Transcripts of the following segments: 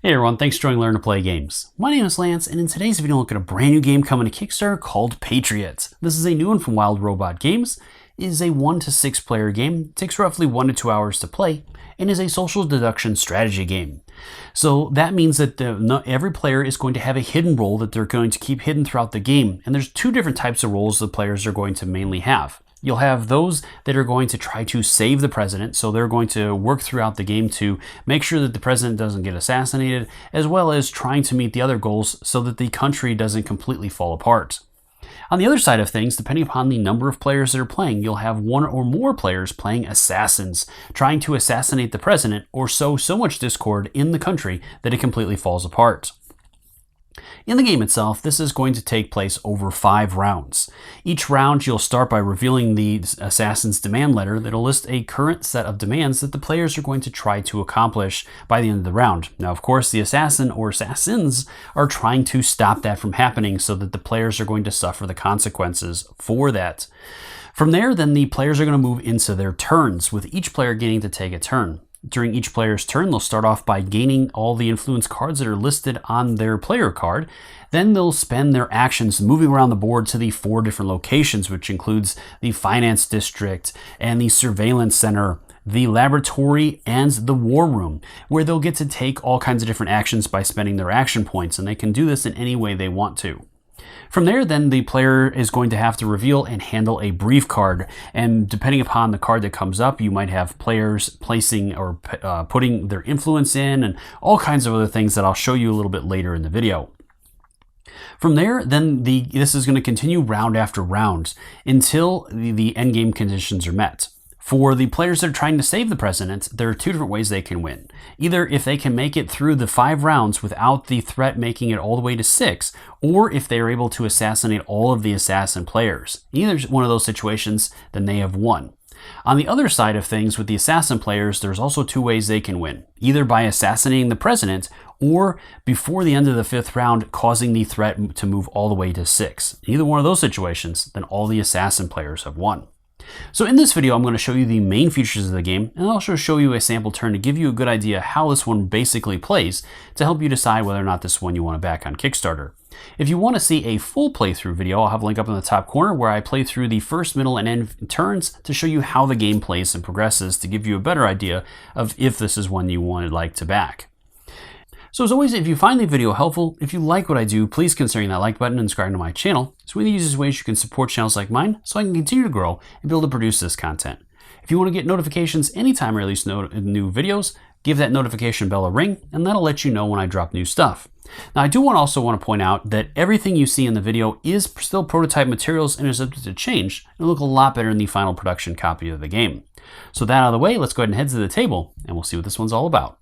Hey everyone, thanks for joining Learn to Play Games. My name is Lance, and in today's video, we'll look at a brand new game coming to Kickstarter called Patriot. This is a new one from Wild Robot Games. It is a 1 to 6 player game. It takes roughly 1 to 2 hours to play, and is a social deduction strategy game. So that means that every player is going to have a hidden role that they're going to keep hidden throughout the game. And there's two different types of roles the players are going to mainly have. You'll have those that are going to try to save the president, so they're going to work throughout the game to make sure that the president doesn't get assassinated, as well as trying to meet the other goals so that the country doesn't completely fall apart. On the other side of things, depending upon the number of players that are playing, you'll have one or more players playing assassins, trying to assassinate the president or sow so much discord in the country that it completely falls apart. In the game itself, this is going to take place over 5 rounds. Each round, you'll start by revealing the assassin's demand letter that'll list a current set of demands that the players are going to try to accomplish by the end of the round. Now, of course, the assassin or assassins are trying to stop that from happening so that the players are going to suffer the consequences for that. From there, then the players are going to move into their turns, with each player getting to take a turn. During each player's turn, they'll start off by gaining all the influence cards that are listed on their player card. Then they'll spend their actions moving around the board to the 4 different locations, which includes the finance district and the surveillance center, the laboratory, and the war room, where they'll get to take all kinds of different actions by spending their action points, and they can do this in any way they want to. From there, then the player is going to have to reveal and handle a brief card, and depending upon the card that comes up, you might have players placing or putting their influence in and all kinds of other things that I'll show you a little bit later in the video. From there, then this is going to continue round after round until the endgame conditions are met. For the players that are trying to save the president, there are 2 different ways they can win. Either if they can make it through the 5 rounds without the threat making it all the way to 6, or if they are able to assassinate all of the assassin players. Either one of those situations, then they have won. On the other side of things, with the assassin players, there's also 2 ways they can win. Either by assassinating the president, or before the end of the 5th round, causing the threat to move all the way to 6. In either one of those situations, then all the assassin players have won. So in this video, I'm going to show you the main features of the game, and I'll also show you a sample turn to give you a good idea how this one basically plays to help you decide whether or not this one you want to back on Kickstarter. If you want to see a full playthrough video, I'll have a link up in the top corner where I play through the first, middle, and end turns to show you how the game plays and progresses to give you a better idea of if this is one you would like to back. So as always, if you find the video helpful, if you like what I do, please consider hitting that like button and subscribing to my channel. It's one of the easiest ways you can support channels like mine so I can continue to grow and be able to produce this content. If you want to get notifications anytime I release new videos, give that notification bell a ring, and that'll let you know when I drop new stuff. Now, I do also want to point out that everything you see in the video is still prototype materials and is subject to change, and it'll look a lot better in the final production copy of the game. So that out of the way, let's go ahead and head to the table, and we'll see what this one's all about.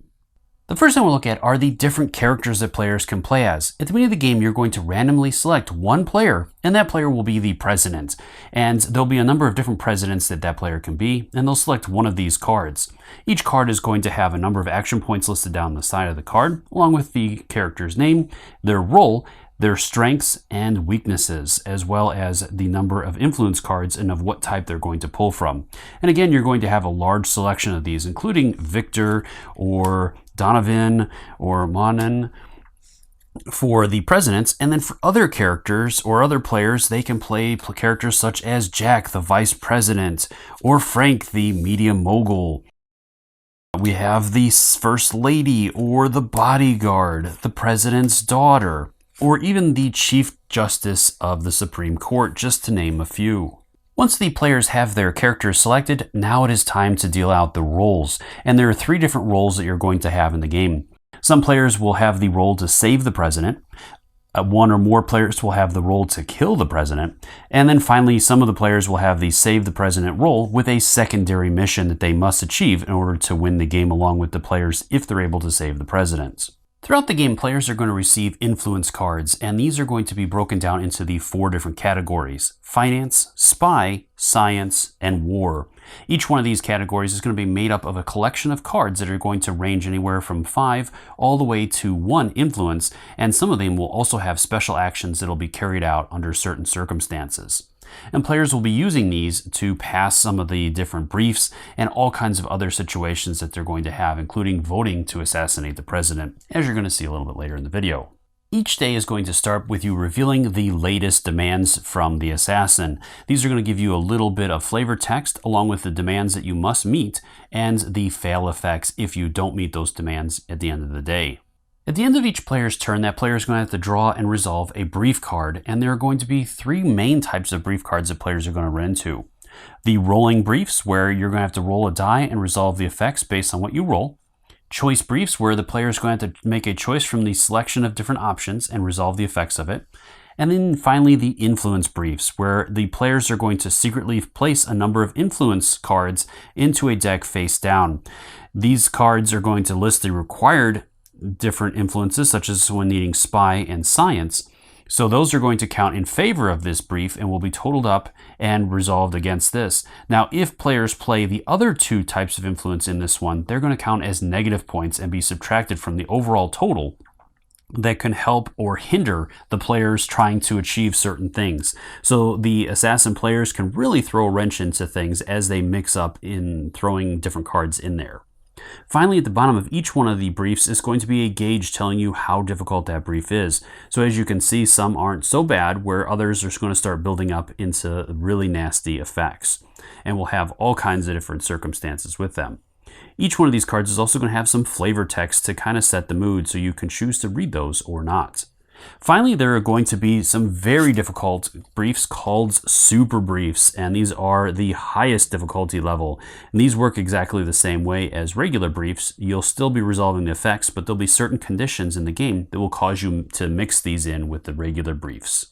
The first thing we'll look at are the different characters that players can play as. At the beginning of the game, you're going to randomly select one player, and that player will be the president. And there'll be a number of different presidents that player can be, and they'll select one of these cards. Each card is going to have a number of action points listed down the side of the card, along with the character's name, their role, their strengths and weaknesses, as well as the number of influence cards and of what type they're going to pull from. And again, you're going to have a large selection of these, including Victor or Donovan or Manan for the presidents. And then for other characters or other players, they can play characters such as Jack, the vice president, or Frank, the media mogul. We have the first lady or the bodyguard, the president's daughter, or even the Chief Justice of the Supreme Court, just to name a few. Once the players have their characters selected, now it is time to deal out the roles. And there are 3 different roles that you're going to have in the game. Some players will have the role to save the president. 1 or more players will have the role to kill the president. And then finally, some of the players will have the save the president role with a secondary mission that they must achieve in order to win the game along with the players if they're able to save the president. Throughout the game, players are going to receive influence cards, and these are going to be broken down into the 4 different categories: finance, spy, science, and war. Each one of these categories is going to be made up of a collection of cards that are going to range anywhere from 5 all the way to 1 influence, and some of them will also have special actions that will be carried out under certain circumstances. and players will be using these to pass some of the different briefs and all kinds of other situations that they're going to have, including voting to assassinate the president, as you're going to see a little bit later in the video. Each day is going to start with you revealing the latest demands from the assassin. These are going to give you a little bit of flavor text along with the demands that you must meet and the fail effects if you don't meet those demands at the end of the day. At the end of each player's turn, that player is going to have to draw and resolve a brief card, and there are going to be three main types of brief cards that players are going to run into. The rolling briefs, where you're going to have to roll a die and resolve the effects based on what you roll. Choice briefs, where the player is going to have to make a choice from the selection of different options and resolve the effects of it. And then finally, the influence briefs, where the players are going to secretly place a number of influence cards into a deck face down. These cards are going to list the required different influences, such as when needing spy and science. So those are going to count in favor of this brief and will be totaled up and resolved against this. Now, if players play the other two types of influence in this one, they're going to count as negative points and be subtracted from the overall total that can help or hinder the players trying to achieve certain things. So the assassin players can really throw a wrench into things as they mix up in throwing different cards in there. Finally, at the bottom of each one of the briefs is going to be a gauge telling you how difficult that brief is. So as you can see, some aren't so bad, where others are going to start building up into really nasty effects. And we'll have all kinds of different circumstances with them. Each one of these cards is also going to have some flavor text to kind of set the mood, so you can choose to read those or not. Finally, there are going to be some very difficult briefs called super briefs, and these are the highest difficulty level. And these work exactly the same way as regular briefs. You'll still be resolving the effects, but there'll be certain conditions in the game that will cause you to mix these in with the regular briefs.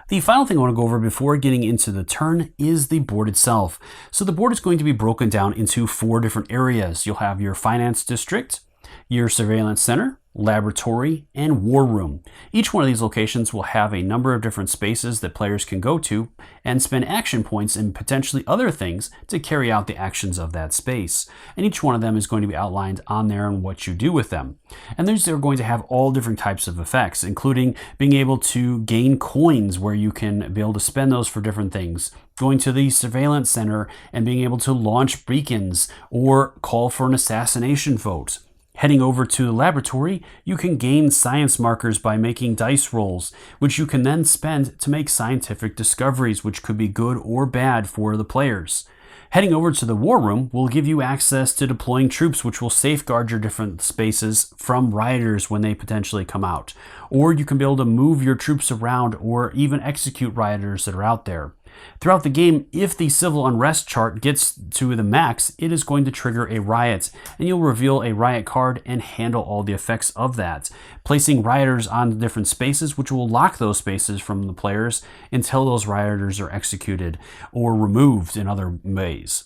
The final thing I want to go over before getting into the turn is the board itself. So the board is going to be broken down into 4 different areas. You'll have your finance district, your surveillance center, laboratory, and war room. Each one of these locations will have a number of different spaces that players can go to and spend action points and potentially other things to carry out the actions of that space. And each one of them is going to be outlined on there and what you do with them. And they're going to have all different types of effects, including being able to gain coins where you can be able to spend those for different things, going to the surveillance center and being able to launch beacons or call for an assassination vote. Heading over to the laboratory, you can gain science markers by making dice rolls, which you can then spend to make scientific discoveries, which could be good or bad for the players. Heading over to the war room will give you access to deploying troops, which will safeguard your different spaces from rioters when they potentially come out. Or you can be able to move your troops around or even execute rioters that are out there. Throughout the game, if the civil unrest chart gets to the max, it is going to trigger a riot, and you'll reveal a riot card and handle all the effects of that, placing rioters on different spaces, which will lock those spaces from the players until those rioters are executed or removed in other ways.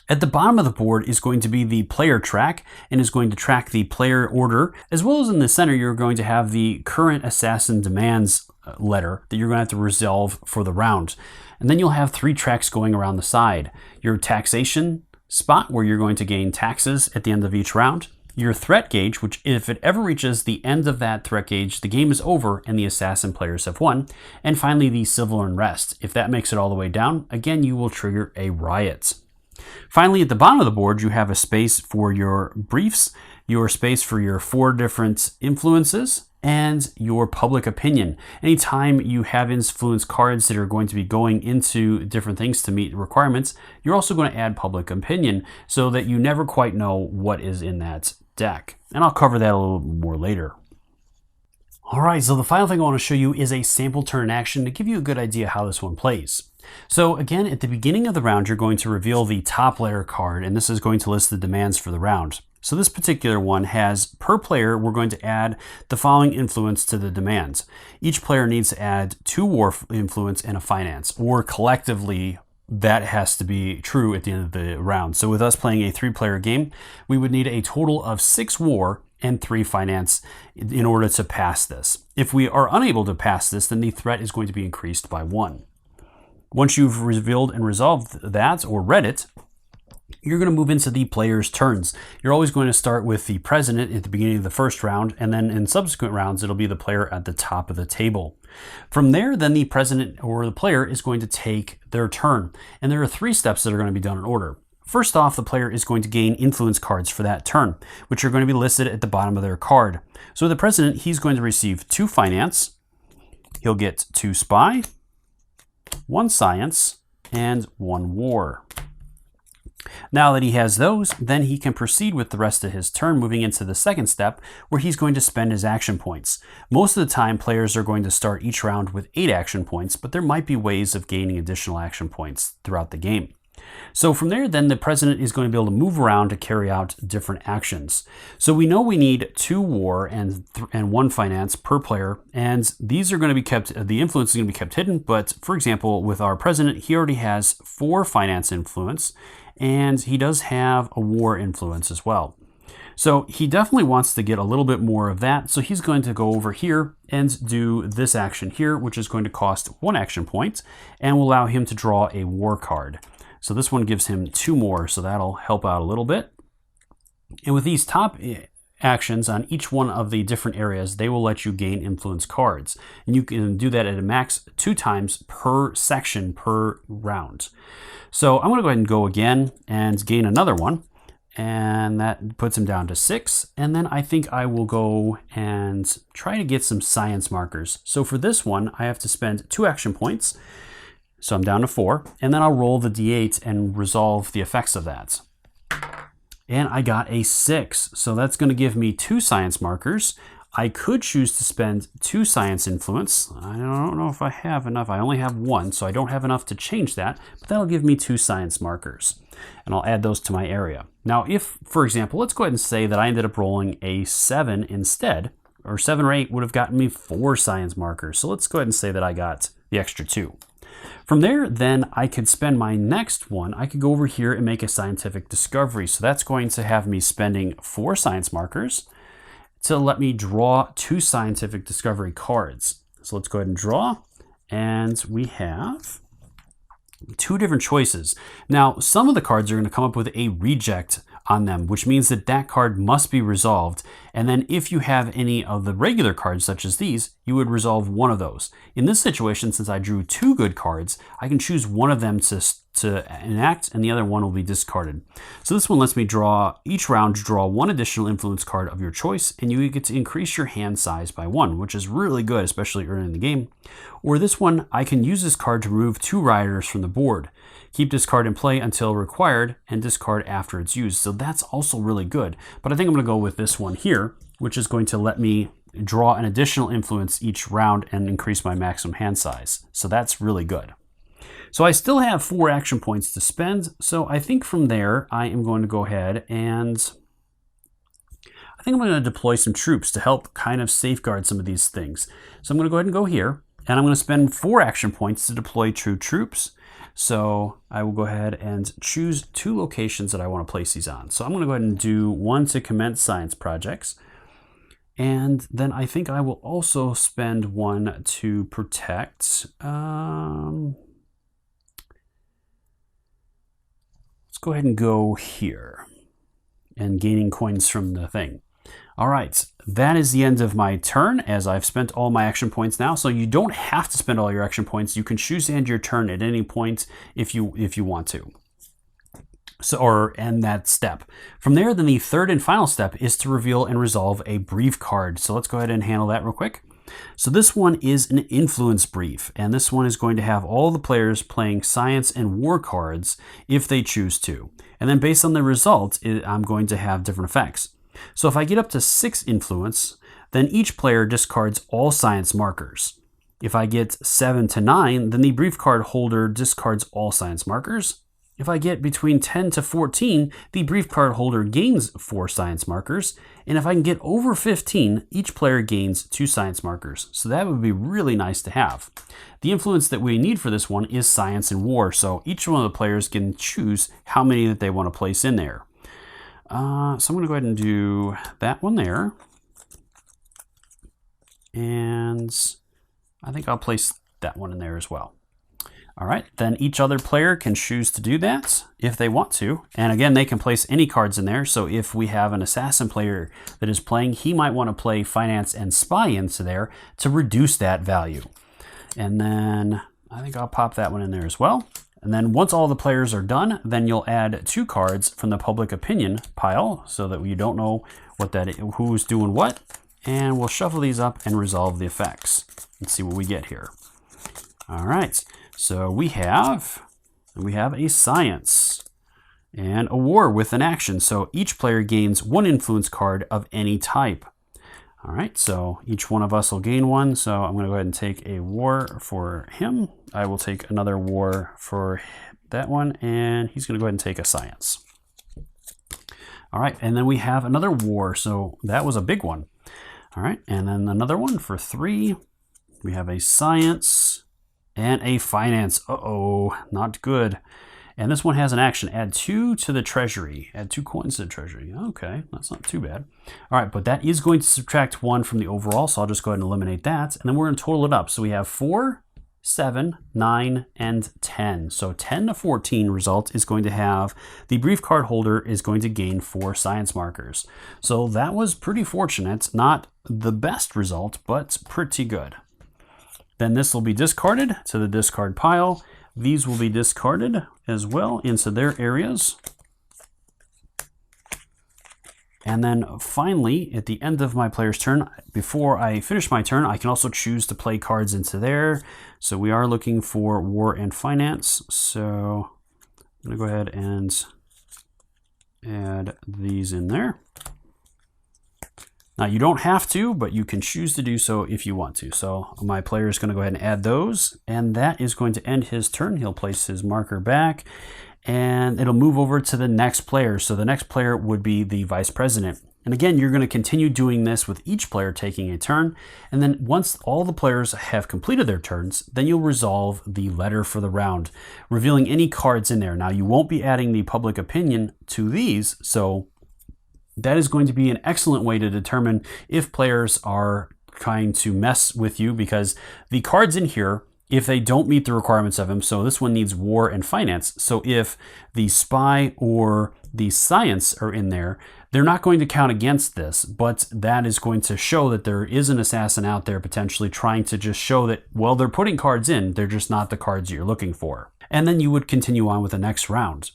At the bottom of the board is going to be the player track and is going to track the player order, as well as in the center you're going to have the current assassin demands letter that you're going to have to resolve for the round. And then you'll have 3 tracks going around the side. Your taxation spot, where you're going to gain taxes at the end of each round. Your threat gauge, which if it ever reaches the end of that threat gauge, the game is over and the assassin players have won. And finally, the civil unrest. If that makes it all the way down, again, you will trigger a riot. Finally, at the bottom of the board, you have a space for your briefs, your space for your 4 different influences, and your public opinion. Anytime you have influence cards that are going to be going into different things to meet requirements, you're also going to add public opinion so that you never quite know what is in that deck. And I'll cover that a little more later. Alright, so the final thing I want to show you is a sample turn action to give you a good idea how this one plays. So again, at the beginning of the round, you're going to reveal the top layer card, and this is going to list the demands for the round. So this particular one has, per player, we're going to add the following influence to the demands. Each player needs to add 2 war influence and a finance, or collectively, that has to be true at the end of the round. So with us playing a 3-player game, we would need a total of 6 war and 3 finance in order to pass this. If we are unable to pass this, then the threat is going to be increased by 1. Once you've revealed and resolved that, or read it, you're going to move into the player's turns. You're always going to start with the president at the beginning of the first round, and then in subsequent rounds, it'll be the player at the top of the table. From there, then the president or the player is going to take their turn, and there are 3 steps that are going to be done in order. First off, the player is going to gain influence cards for that turn, which are going to be listed at the bottom of their card. So the president, he's going to receive 2 finance, he'll get 2 spy, 1 science, and 1 war. Now that he has those, then he can proceed with the rest of his turn, moving into the second step, where he's going to spend his action points. Most of the time, players are going to start each round with 8 action points, but there might be ways of gaining additional action points throughout the game. So from there, then the president is going to be able to move around to carry out different actions. So we know we need 2 war and 1 finance per player, and these are going to be kept, the influence is going to be kept hidden, but for example, with our president, he already has 4 finance influence, and he does have a war influence as well. So he definitely wants to get a little bit more of that, so he's going to go over here and do this action here, which is going to cost 1 action point, and will allow him to draw a war card. So this one gives him 2 more, so that'll help out a little bit. And with these top actions on each one of the different areas, they will let you gain influence cards. And you can do that at a max 2 times per section per round. So I'm going to go ahead and go again and gain another one. And that puts him down to 6. And then I think I will go and try to get some science markers. So for this one, I have to spend 2 action points. So I'm down to 4. And then I'll roll the d8 and resolve the effects of that. And I got a 6. So that's going to give me 2 science markers. I could choose to spend 2 science influence. I don't know if I have enough. I only have 1, so I don't have enough to change that, but that'll give me 2 science markers. And I'll add those to my area. Now, if, for example, let's go ahead and say that I ended up rolling a 7 instead, or 7 or 8 would have gotten me 4 science markers. So let's go ahead and say that I got the extra 2. From there, then I could spend my next one. I could go over here and make a scientific discovery. So that's going to have me spending 4 science markers to let me draw 2 scientific discovery cards. So let's go ahead and draw, and we have 2 different choices. Now, some of the cards are going to come up with a reject on them, which means that that card must be resolved. And then if you have any of the regular cards, such as these, you would resolve one of those. In this situation, since I drew 2 good cards, I can choose one of them to enact, and the other one will be discarded. So this one lets me draw, each round, draw 1 additional influence card of your choice, and you get to increase your hand size by 1, which is really good, especially early in the game. Or this one, I can use this card to remove 2 riders from the board. Keep this card in play until required, and discard after it's used. So that's also really good. But I think I'm going to go with this one here, which is going to let me draw an additional influence each round and increase my maximum hand size. So that's really good. So I still have 4 action points to spend. So I think from there, I am going to go ahead and I think I'm going to deploy some troops to help kind of safeguard some of these things. So I'm going to go ahead and go here, and I'm going to spend 4 action points to deploy true troops. So I will go ahead and choose 2 locations that I want to place these on. So I'm going to go ahead and do 1 to commence science projects. And then I think I will also spend 1 to protect. Let's go ahead and go here and gaining coins from the thing. All right, that is the end of my turn, as I've spent all my action points now. So you don't have to spend all your action points. You can choose to end your turn at any point if you want to. So, or end that step. From there, then the third and final step is to reveal and resolve a brief card. So let's go ahead and handle that real quick. So this one is an influence brief, and this one is going to have all the players playing science and war cards if they choose to. And then based on the result, I'm going to have different effects. So if I get up to 6 influence, then each player discards all science markers. If I get 7 to 9, then the brief card holder discards all science markers. If I get between 10 to 14, the brief card holder gains 4 science markers. And if I can get over 15, each player gains 2 science markers. So that would be really nice to have. The influence that we need for this one is science and war. So each one of the players can choose how many that they want to place in there. So I'm going to go ahead and do that one there. And I think I'll place that one in there as well. All right, then each other player can choose to do that if they want to. And again, they can place any cards in there. So if we have an assassin player that is playing, he might want to play finance and spy into there to reduce that value. And then I think I'll pop that one in there as well. And then once all the players are done, then you'll add 2 cards from the public opinion pile so that you don't know what that is, who's doing what. And we'll shuffle these up and resolve the effects and see what we get here. All right. So we have a science and a war with an action. So each player gains 1 influence card of any type. All right, so each one of us will gain 1. So I'm going to go ahead and take a war for him. I will take another war for that one, and he's going to go ahead and take a science. All right, and then we have another war. So that was a big one. All right, and then another one for 3. We have a science and a finance. Uh-oh, not good. And this one has an action. Add 2 to the treasury. Add 2 coins to the treasury. Okay, that's not too bad. All right, but that is going to subtract 1 from the overall, so I'll just go ahead and eliminate that. And then we're going to total it up. So we have 4, 7, 9, and 10. So 10 to 14 result is going to have the brief card holder is going to gain 4 science markers. So that was pretty fortunate. Not the best result, but pretty good. Then this will be discarded to the discard pile. These will be discarded as well into their areas. And then finally, at the end of my player's turn, before I finish my turn, I can also choose to play cards into there. So we are looking for war and finance. So I'm going to go ahead and add these in there. Now you don't have to, but you can choose to do so if you want to. So my player is going to go ahead and add those, and that is going to end his turn. He'll place his marker back, and it'll move over to the next player. So the next player would be the vice president. And again, you're going to continue doing this with each player taking a turn. And then once all the players have completed their turns, then you'll resolve the letter for the round, revealing any cards in there. Now you won't be adding the public opinion to these, so that is going to be an excellent way to determine if players are trying to mess with you, because the cards in here, if they don't meet the requirements of them, so this one needs war and finance. So if the spy or the science are in there, they're not going to count against this, but that is going to show that there is an assassin out there potentially trying to just show that, well, they're putting cards in, they're just not the cards you're looking for. And then you would continue on with the next round.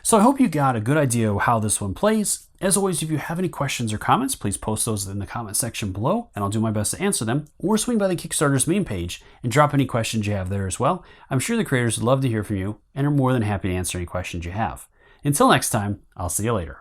So I hope you got a good idea of how this one plays. As always, if you have any questions or comments, please post those in the comment section below, and I'll do my best to answer them, or swing by the Kickstarter's main page and drop any questions you have there as well. I'm sure the creators would love to hear from you and are more than happy to answer any questions you have. Until next time, I'll see you later.